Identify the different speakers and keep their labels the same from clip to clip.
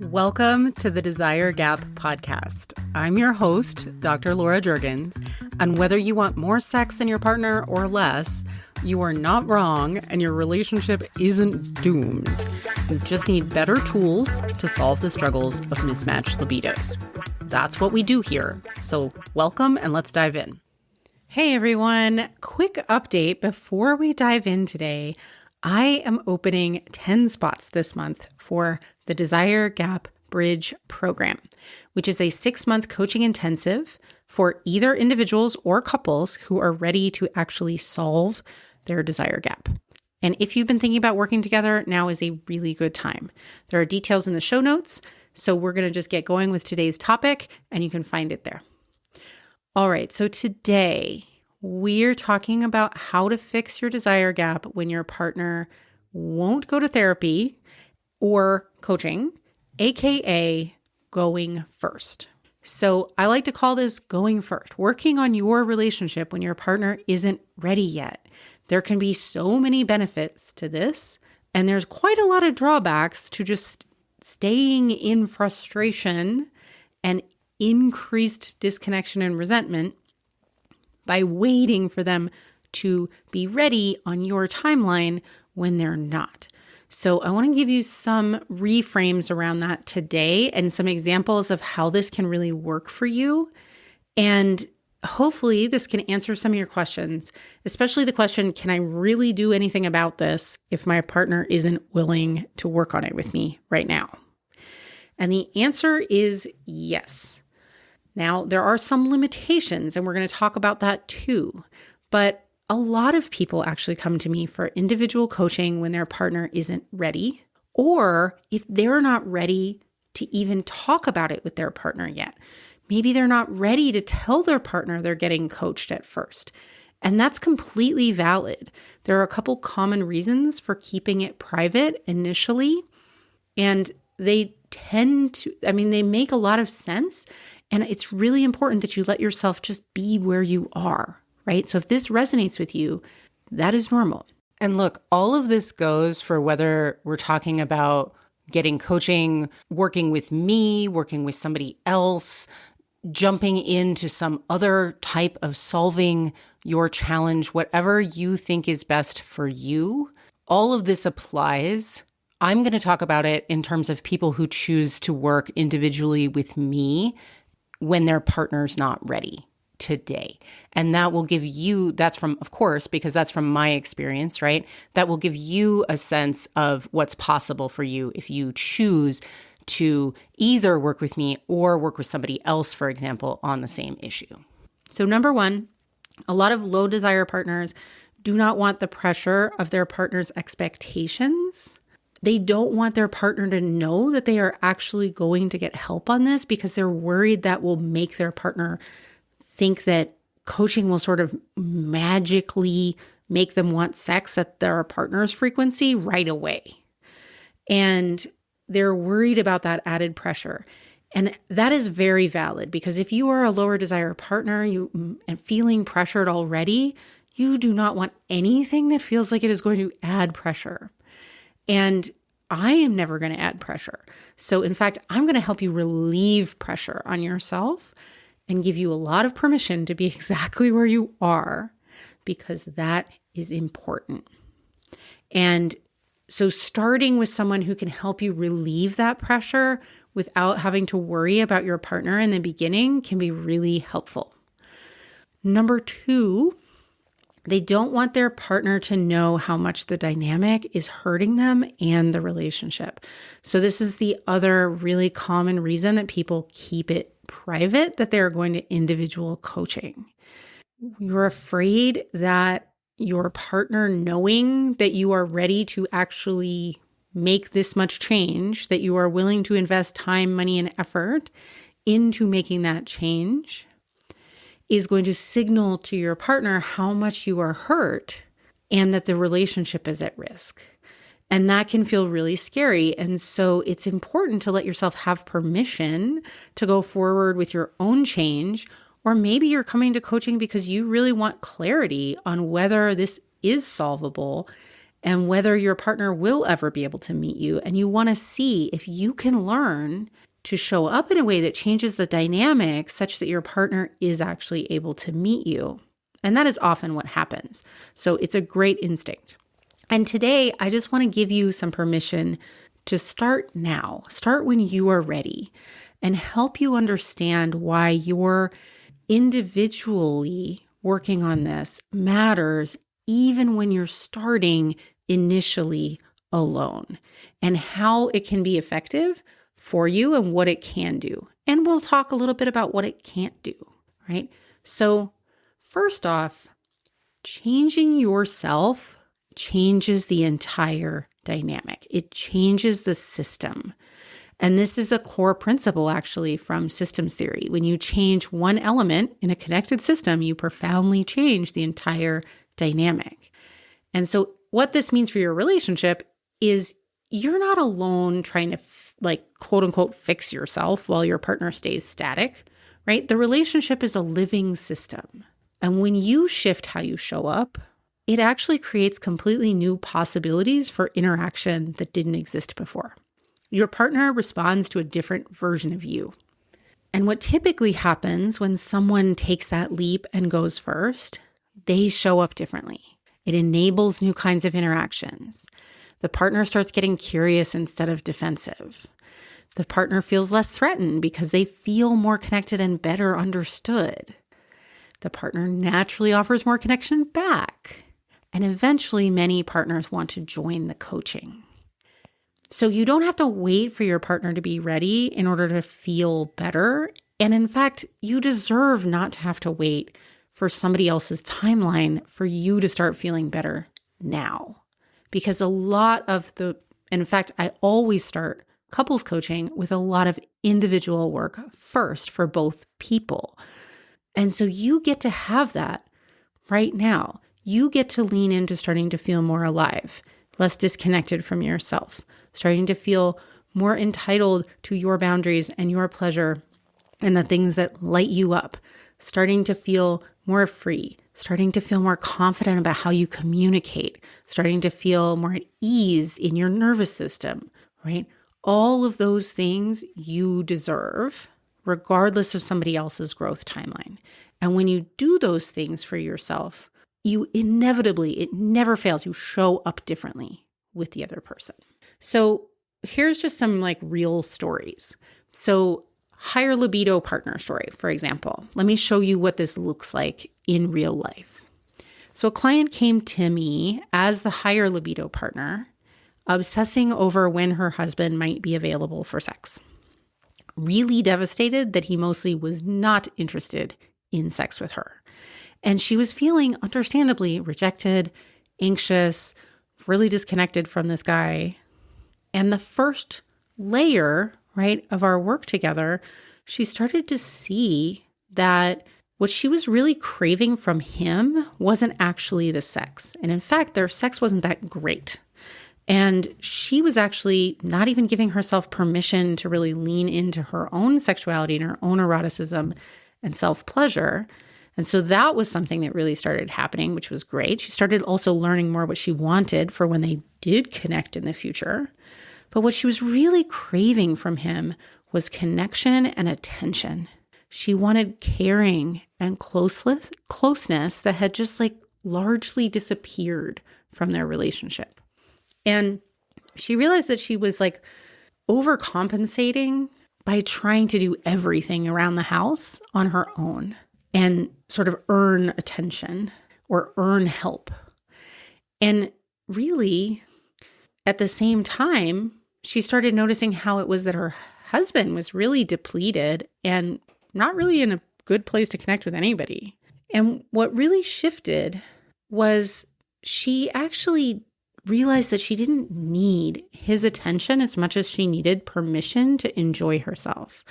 Speaker 1: Welcome to the Desire Gap podcast. I'm your host, Dr. Laura Juergens, and whether you want more sex than your partner or less, you are not wrong and your relationship isn't doomed. You just need better tools to solve the struggles of mismatched libidos. That's what we do here. So welcome and let's dive in. Hey everyone, quick update before we dive in today. I am opening 10 spots this month for the Desire Gap Bridge program, which is a 6-month coaching intensive for either individuals or couples who are ready to actually solve their desire gap. And if you've been thinking about working together, now is a really good time. There are details in the show notes, so we're going to just get going with today's topic, and you can find it there. All right, so today we're talking about how to fix your desire gap when your partner won't go to therapy or coaching, aka going first. So I like to call this going first, working on your relationship when your partner isn't ready yet. There can be so many benefits to this, and there's quite a lot of drawbacks to just staying in frustration and increased disconnection and resentment by waiting for them to be ready on your timeline when they're not. So I want to give you some reframes around that today and some examples of how this can really work for you. And hopefully this can answer some of your questions, especially the question, can I really do anything about this if my partner isn't willing to work on it with me right now? And the answer is yes. Now, there are some limitations, and we're going to talk about that too. But a lot of people actually come to me for individual coaching when their partner isn't ready, or if they're not ready to even talk about it with their partner yet. Maybe they're not ready to tell their partner they're getting coached at first. And that's completely valid. There are a couple common reasons for keeping it private initially, and they make a lot of sense. And it's really important that you let yourself just be where you are, right? So if this resonates with you, that is normal. And look, all of this goes for whether we're talking about getting coaching, working with me, working with somebody else, jumping into some other type of solving your challenge, whatever you think is best for you. All of this applies. I'm going to talk about it in terms of people who choose to work individually with me when their partner's not ready today. And that will give you, that's from my experience, right? That will give you a sense of what's possible for you if you choose to either work with me or work with somebody else, for example, on the same issue. So number one, a lot of low desire partners do not want the pressure of their partner's expectations. They don't want their partner to know that they are actually going to get help on this because they're worried that will make their partner think that coaching will sort of magically make them want sex at their partner's frequency right away. And they're worried about that added pressure. And that is very valid because if you are a lower desire partner and feeling pressured already, you do not want anything that feels like it is going to add pressure. And I am never going to add pressure. So in fact, I'm going to help you relieve pressure on yourself and give you a lot of permission to be exactly where you are because that is important. And so starting with someone who can help you relieve that pressure without having to worry about your partner in the beginning can be really helpful. Number two, they don't want their partner to know how much the dynamic is hurting them and the relationship. So this is the other really common reason that people keep it private, that they're going to individual coaching. You're afraid that your partner knowing that you are ready to actually make this much change, that you are willing to invest time, money, and effort into making that change, is going to signal to your partner how much you are hurt and that the relationship is at risk. And that can feel really scary. And so it's important to let yourself have permission to go forward with your own change. Or maybe you're coming to coaching because you really want clarity on whether this is solvable and whether your partner will ever be able to meet you. And you want to see if you can learn to show up in a way that changes the dynamic such that your partner is actually able to meet you. And that is often what happens. So it's a great instinct. And today, I just want to give you some permission to start now. Start when you are ready and help you understand why you're individually working on this matters even when you're starting initially alone, and how it can be effective for you and what it can do. And we'll talk a little bit about what it can't do, right? So first off, changing yourself changes the entire dynamic. It changes the system. And this is a core principle actually from systems theory. When you change one element in a connected system, you profoundly change the entire dynamic. And so what this means for your relationship is you're not alone trying to quote unquote fix yourself while your partner stays static, right? The relationship is a living system. And when you shift how you show up, it actually creates completely new possibilities for interaction that didn't exist before. Your partner responds to a different version of you. And what typically happens when someone takes that leap and goes first, they show up differently. It enables new kinds of interactions. The partner starts getting curious instead of defensive. The partner feels less threatened because they feel more connected and better understood. The partner naturally offers more connection back. And eventually, many partners want to join the coaching. So you don't have to wait for your partner to be ready in order to feel better. And in fact, you deserve not to have to wait for somebody else's timeline for you to start feeling better now. Because in fact, I always start couples coaching with a lot of individual work first for both people. And so you get to have that right now. You get to lean into starting to feel more alive, less disconnected from yourself, starting to feel more entitled to your boundaries and your pleasure and the things that light you up, starting to feel more free, starting to feel more confident about how you communicate, starting to feel more at ease in your nervous system, right? All of those things you deserve, regardless of somebody else's growth timeline. And when you do those things for yourself, you inevitably, it never fails, you show up differently with the other person. So here's just some real stories. So higher libido partner story, for example. Let me show you what this looks like in real life. So a client came to me as the higher libido partner, obsessing over when her husband might be available for sex. Really devastated that he mostly was not interested in sex with her. And she was feeling, understandably, rejected, anxious, really disconnected from this guy. And the first layer, right, of our work together, she started to see that what she was really craving from him wasn't actually the sex. And in fact, their sex wasn't that great. And she was actually not even giving herself permission to really lean into her own sexuality and her own eroticism and self-pleasure. And so that was something that really started happening, which was great. She started also learning more what she wanted for when they did connect in the future. But what she was really craving from him was connection and attention. She wanted caring and closeness that had just largely disappeared from their relationship. And she realized that she was overcompensating by trying to do everything around the house on her own and sort of earn attention or earn help. And really, at the same time, she started noticing how it was that her husband was really depleted and not really in a good place to connect with anybody. And what really shifted was she actually realized that she didn't need his attention as much as she needed permission to enjoy herself,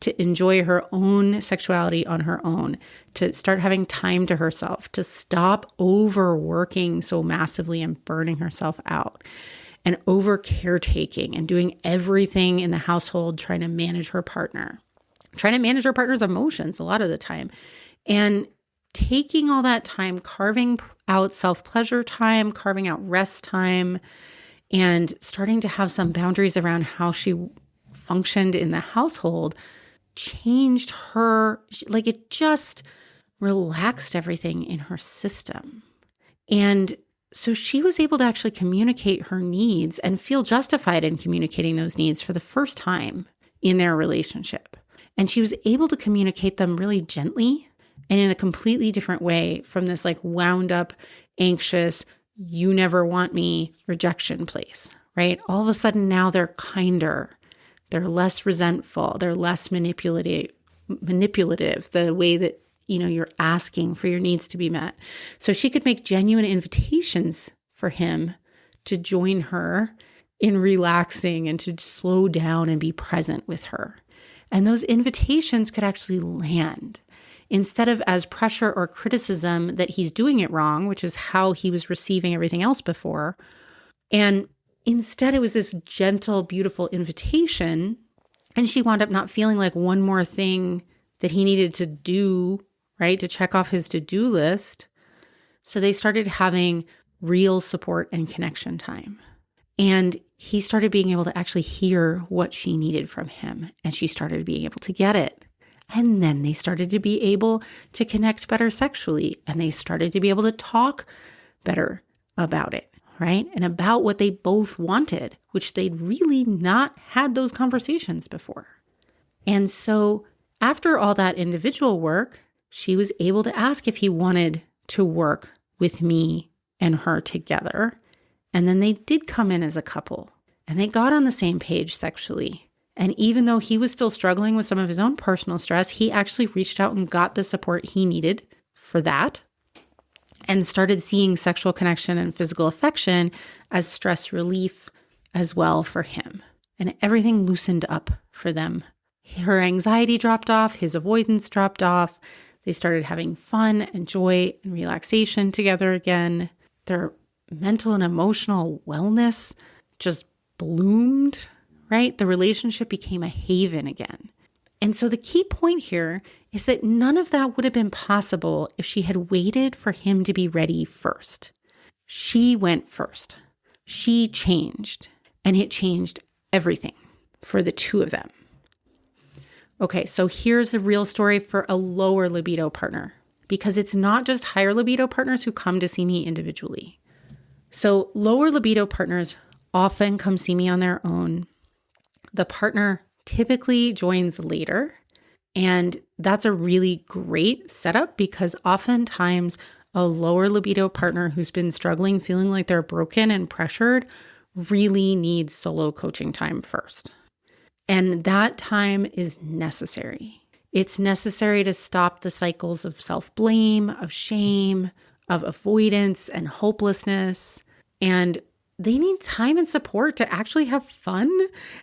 Speaker 1: to enjoy her own sexuality on her own, to start having time to herself, to stop overworking so massively and burning herself out, and over caretaking and doing everything in the household, trying to manage her partner's emotions a lot of the time. And taking all that time, carving out self-pleasure time, carving out rest time, and starting to have some boundaries around how she functioned in the household changed her, like it just relaxed everything in her system. And so she was able to actually communicate her needs and feel justified in communicating those needs for the first time in their relationship. And she was able to communicate them really gently and in a completely different way from this like wound up, anxious, you never want me rejection place, right? All of a sudden now they're kinder, they're less resentful, they're less manipulative, the way that, you're asking for your needs to be met. So she could make genuine invitations for him to join her in relaxing and to slow down and be present with her. And those invitations could actually land instead of as pressure or criticism that he's doing it wrong, which is how he was receiving everything else before. And instead, it was this gentle, beautiful invitation. And she wound up not feeling like one more thing that he needed to do, right, to check off his to-do list. So they started having real support and connection time. And he started being able to actually hear what she needed from him. And she started being able to get it. And then they started to be able to connect better sexually. And they started to be able to talk better about it, right? And about what they both wanted, which they'd really not had those conversations before. And so after all that individual work, she was able to ask if he wanted to work with me and her together. And then they did come in as a couple and they got on the same page sexually. And even though he was still struggling with some of his own personal stress, he actually reached out and got the support he needed for that and started seeing sexual connection and physical affection as stress relief as well for him. And everything loosened up for them. Her anxiety dropped off, his avoidance dropped off. They started having fun and joy and relaxation together again. Their mental and emotional wellness just bloomed, right? The relationship became a haven again. And so the key point here is that none of that would have been possible if she had waited for him to be ready first. She went first. She changed, and it changed everything for the two of them. Okay, so here's the real story for a lower libido partner, because it's not just higher libido partners who come to see me individually. So lower libido partners often come see me on their own. The partner typically joins later, and that's a really great setup because oftentimes a lower libido partner who's been struggling, feeling like they're broken and pressured, really needs solo coaching time first. And that time is necessary. It's necessary to stop the cycles of self-blame, of shame, of avoidance and hopelessness. And they need time and support to actually have fun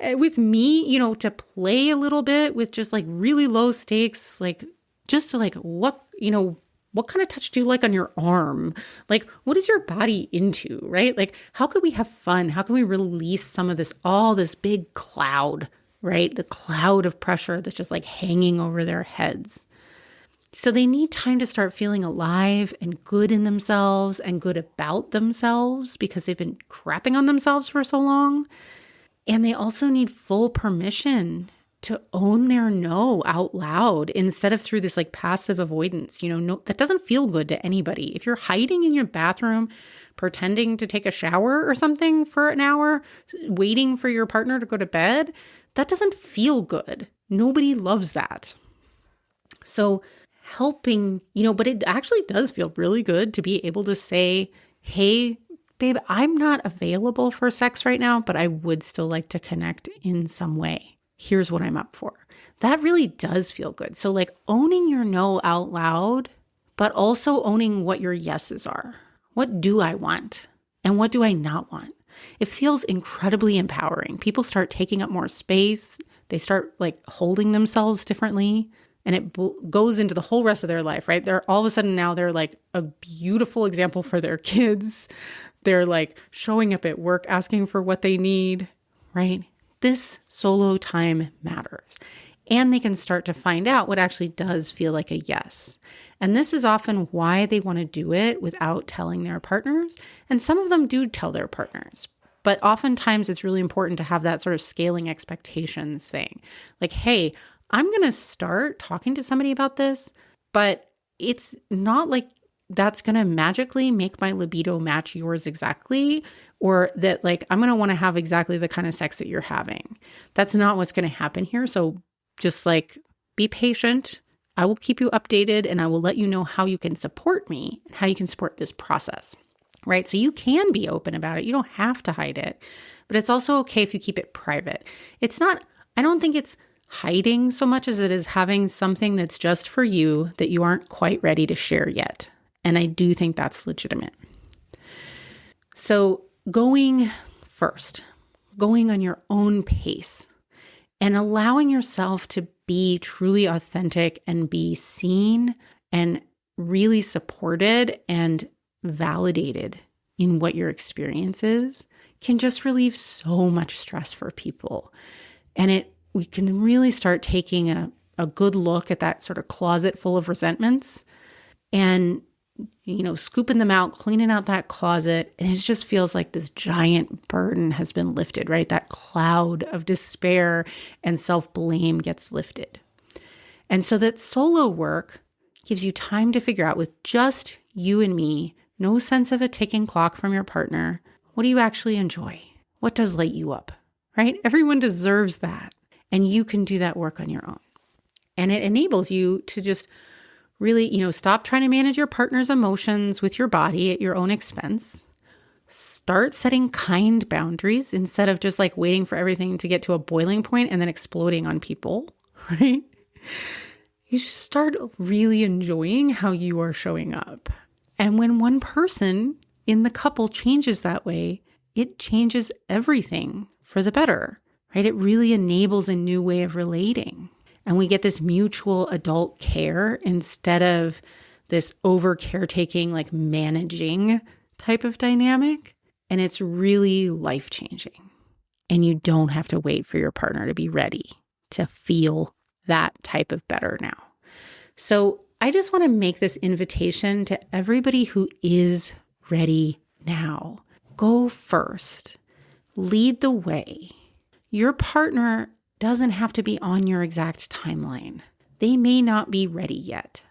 Speaker 1: with me, to play a little bit with just like really low stakes, like just to like, what kind of touch do you like on your arm? Like, what is your body into, right? Like, how could we have fun? How can we release some of this, all this big cloud, right? The cloud of pressure that's just like hanging over their heads. So they need time to start feeling alive and good in themselves and good about themselves because they've been crapping on themselves for so long. And they also need full permission to own their no out loud instead of through this like passive avoidance. No, that doesn't feel good to anybody. If you're hiding in your bathroom, pretending to take a shower or something for an hour, waiting for your partner to go to bed, that doesn't feel good. Nobody loves that. So helping, but it actually does feel really good to be able to say, hey, babe, I'm not available for sex right now, but I would still like to connect in some way. Here's what I'm up for. That really does feel good. So like owning your no out loud, but also owning what your yeses are. What do I want? And what do I not want? It feels incredibly empowering. People start taking up more space. They start like holding themselves differently. And it goes into the whole rest of their life, right? They're all of a sudden now they're like a beautiful example for their kids. They're like showing up at work, asking for what they need, right? This solo time matters. and they can start to find out what actually does feel like a yes. And this is often why they want to do it without telling their partners. And some of them do tell their partners. But oftentimes it's really important to have that sort of scaling expectations thing. Like, hey, I'm going to start talking to somebody about this, but it's not like that's going to magically make my libido match yours exactly, or that like I'm going to want to have exactly the kind of sex that you're having. That's not what's going to happen here. So just like be patient. I will keep you updated and I will let you know how you can support me and how you can support this process, right? So you can be open about it. You don't have to hide it, but it's also okay if you keep it private. I don't think it's hiding so much as it is having something that's just for you that you aren't quite ready to share yet. And I do think that's legitimate. So going on your own pace and allowing yourself to be truly authentic and be seen and really supported and validated in what your experience is can just relieve so much stress for people. And we can really start taking a good look at that sort of closet full of resentments and scooping them out, cleaning out that closet. And it just feels like this giant burden has been lifted, right? That cloud of despair and self-blame gets lifted. And so that solo work gives you time to figure out with just you and me, no sense of a ticking clock from your partner. What do you actually enjoy? What does light you up, right? Everyone deserves that. And you can do that work on your own. And it enables you to just really, stop trying to manage your partner's emotions with your body at your own expense. Start setting kind boundaries instead of just like waiting for everything to get to a boiling point and then exploding on people, right? You start really enjoying how you are showing up. And when one person in the couple changes that way, it changes everything for the better, right? It really enables a new way of relating. And we get this mutual adult care instead of this over caretaking, like managing type of dynamic. And it's really life-changing. And you don't have to wait for your partner to be ready to feel that type of better now. So I just want to make this invitation to everybody who is ready now. Go first. Lead the way. Your partner doesn't have to be on your exact timeline. They may not be ready yet.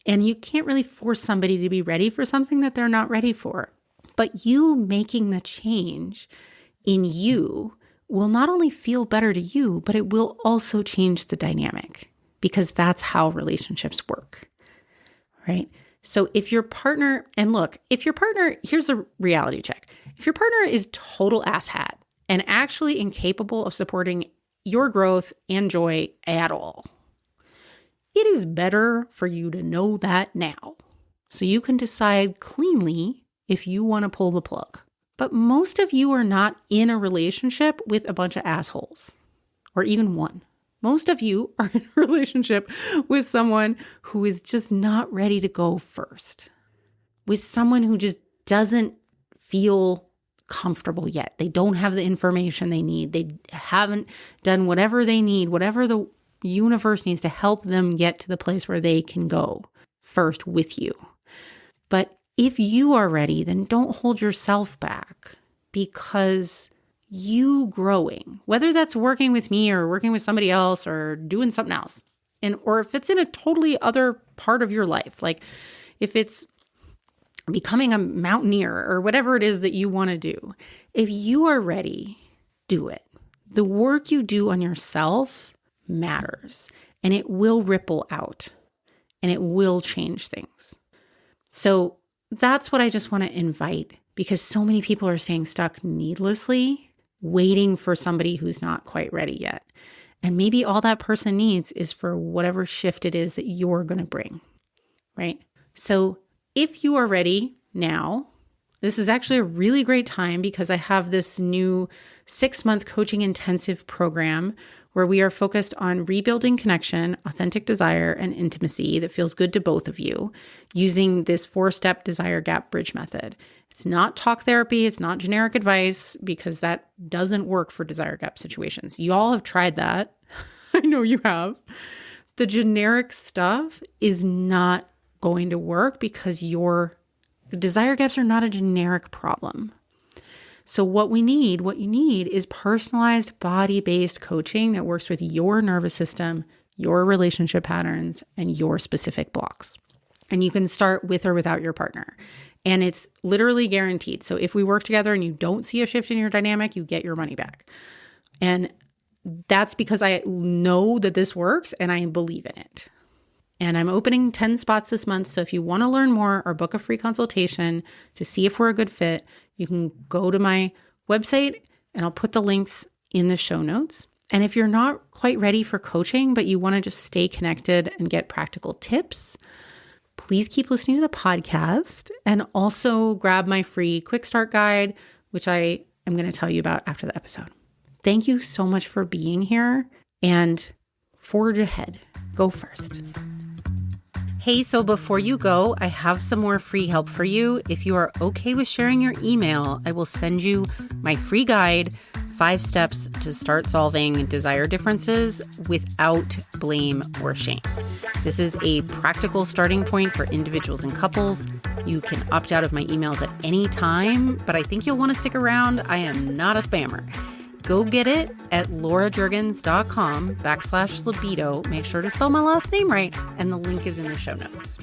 Speaker 1: And you can't really force somebody to be ready for something that they're not ready for. But you making the change in you will not only feel better to you, but it will also change the dynamic because that's how relationships work, right? So if your partner, here's the reality check. If your partner is total asshat and actually incapable of supporting your growth and joy at all, it is better for you to know that now so you can decide cleanly if you want to pull the plug. But most of you are not in a relationship with a bunch of assholes, or even one. Most of you are in a relationship with someone who is just not ready to go first, with someone who just doesn't feel comfortable yet. They don't have the information they need. They haven't done whatever they need, whatever the universe needs to help them get to the place where they can go first with you. But if you are ready, then don't hold yourself back, because you growing, whether that's working with me or working with somebody else or doing something else, or if it's in a totally other part of your life, like if it's becoming a mountaineer or whatever it is that you want to do, if you are ready, do it. The work you do on yourself matters, and it will ripple out and it will change things. So that's what I just want to invite, because so many people are staying stuck needlessly, waiting for somebody who's not quite ready yet. And maybe all that person needs is for whatever shift it is that you're going to bring, right? So if you are ready now, this is actually a really great time, because I have this new 6-month coaching intensive program where we are focused on rebuilding connection, authentic desire, and intimacy that feels good to both of you using this 4-step desire gap bridge method. It's not talk therapy. It's not generic advice, because that doesn't work for desire gap situations. You all have tried that. I know you have. The generic stuff is not going to work because your desire gaps are not a generic problem. So what you need is personalized body-based coaching that works with your nervous system, your relationship patterns, and your specific blocks. And you can start with or without your partner. And it's literally guaranteed. So if we work together and you don't see a shift in your dynamic, you get your money back. And that's because I know that this works and I believe in it. And I'm opening 10 spots this month. So if you want to learn more or book a free consultation to see if we're a good fit, you can go to my website and I'll put the links in the show notes. And if you're not quite ready for coaching, but you want to just stay connected and get practical tips, please keep listening to the podcast and also grab my free quick start guide, which I am going to tell you about after the episode. Thank you so much for being here and forge ahead. Go first. Hey, so before you go, I have some more free help for you. If you are okay with sharing your email, I will send you my free guide, 5 steps to start solving desire differences without blame or shame. This is a practical starting point for individuals and couples. You can opt out of my emails at any time, but I think you'll want to stick around. I am not a spammer. Go get it at laurajurgens.com/libido. Make sure to spell my last name right, and the link is in the show notes.